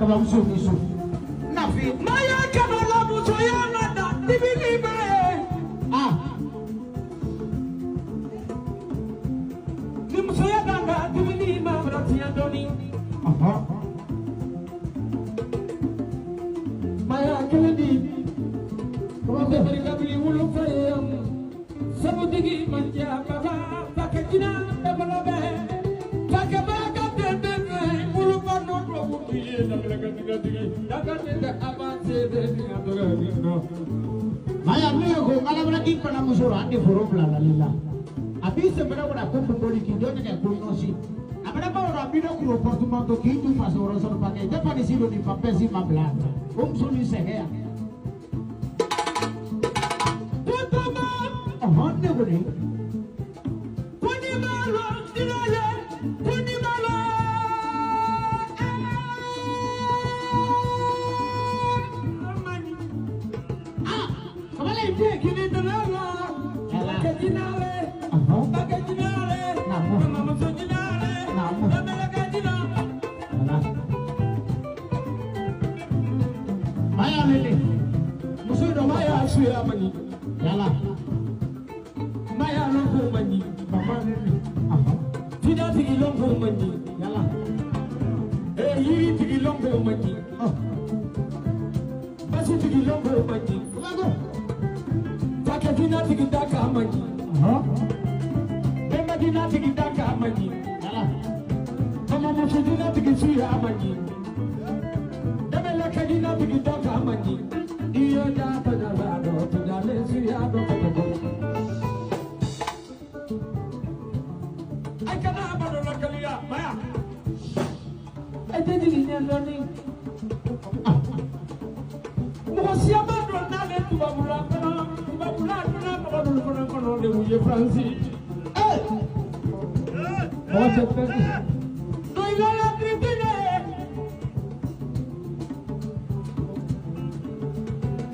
kaba muso muso nafi maya kaba la muso ya nada dibili bae ah ni muso ya nada dibili ma brati andoni aha maya keledi kaba beri kabili wulu fayam sabu digi manja baba pakina ebolobe pakaba kabde wulu bano do wuti digi daga avance de dinga maya mio ko kala bra dik pana muso ande foro bla la lila abi se bra bra ko fo ki do ne ko no si abra ba ora bi do ko portumento ki tu fa so so pa ke de pa ni si do ni pa pesi ma bla so ni se he tutuma honne ko ni kuni malo dinaye kuni malo kamala ite kini dalala bakajinale bakajinale mama sojinale mama kajina maya lele muso do maya suya mani yala maya longo mani mama lele tina tigi longo mani yala yiri tigi longo mani basu tigi longo mani lago bakajina tigi daka mani bemba dina tigi daka mani yala mama muso dina tigi suya mani demela kajina tigi daka mani iyo da padala do tudale suya do padala ay kana amado la kaliya maya ay tedi ni ndoni mo siama do na le tubabula na mabadul kono de wuye franci o se pedi do ila la tribune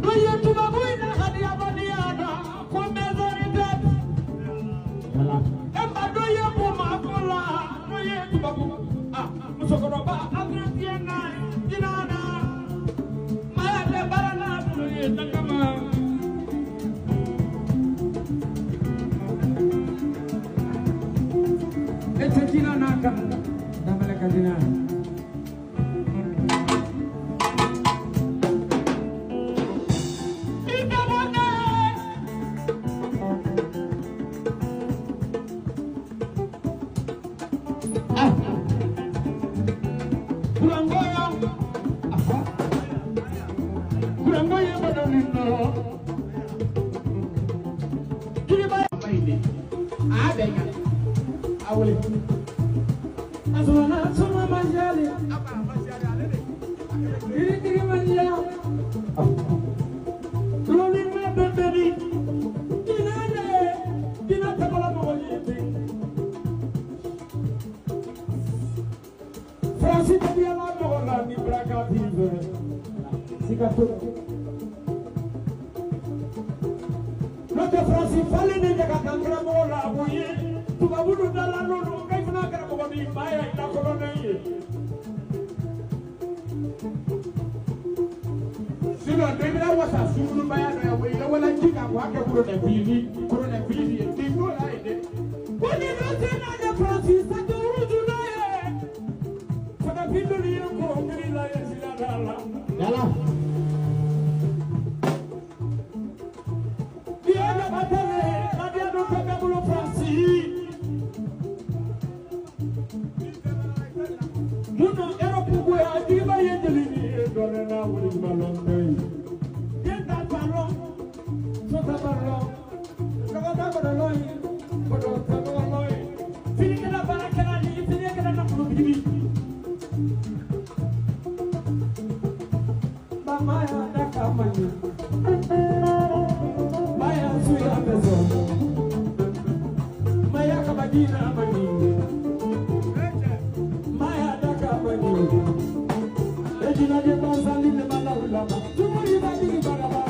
do ye tubabuina hadi abania da ko mezorite yala emba do ye ko ma kola do ye tubabu musokoro ba agretiena dinana maya de barana do ye takama etekina naka damele kadina kurangoya badonino kiriba maide abega awole azona soma majali kiri manja loli na bebedi dina tabala mo yete Franci tabia la mo la ni braga pive sikato Lote Franci fale ne jaga kankra mo la boye tubabudu dala lolo kai funa kara ko ni maya ita ko ne ye sino debira wasa sulu maya no ya we la wala jika ko aka kuro na bili ti ko la ide woni lote na de Franci sa to rudu na ye fana bindo ni ko ngiri la ye sila dala yala Diana batale nadia do pega bulo Franci muno Europe ko ya diba ye delini do na wuri balon dai yenda balon so ta balon ko ta balon ko do ta balon fini kana barakana ni fini kana na ko bibi mama ya da kamani maya suya bezo maya kabadina mani maya da kamani ejina de bazali ne mala ulama tumuri badi baraba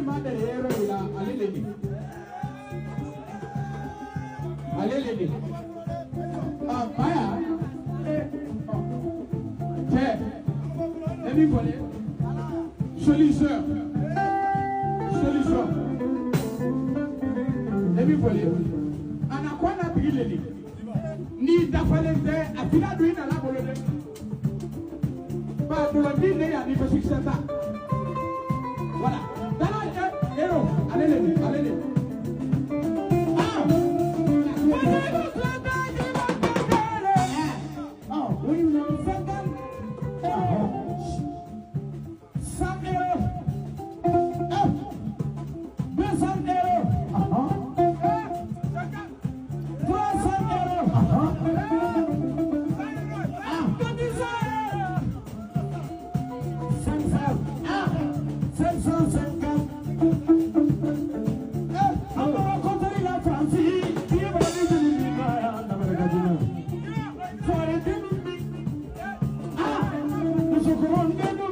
ma de hero ila alelele. Alelele. Maya. Tiens. Let me voler. Solution. Solution. Let me voler. Anakwana bilele. Ni dafalente afina duina la bolode. Ba bolodi ne ya ni pesixeta. Voilà. Dala hero. Alelele. Alelele. Come on,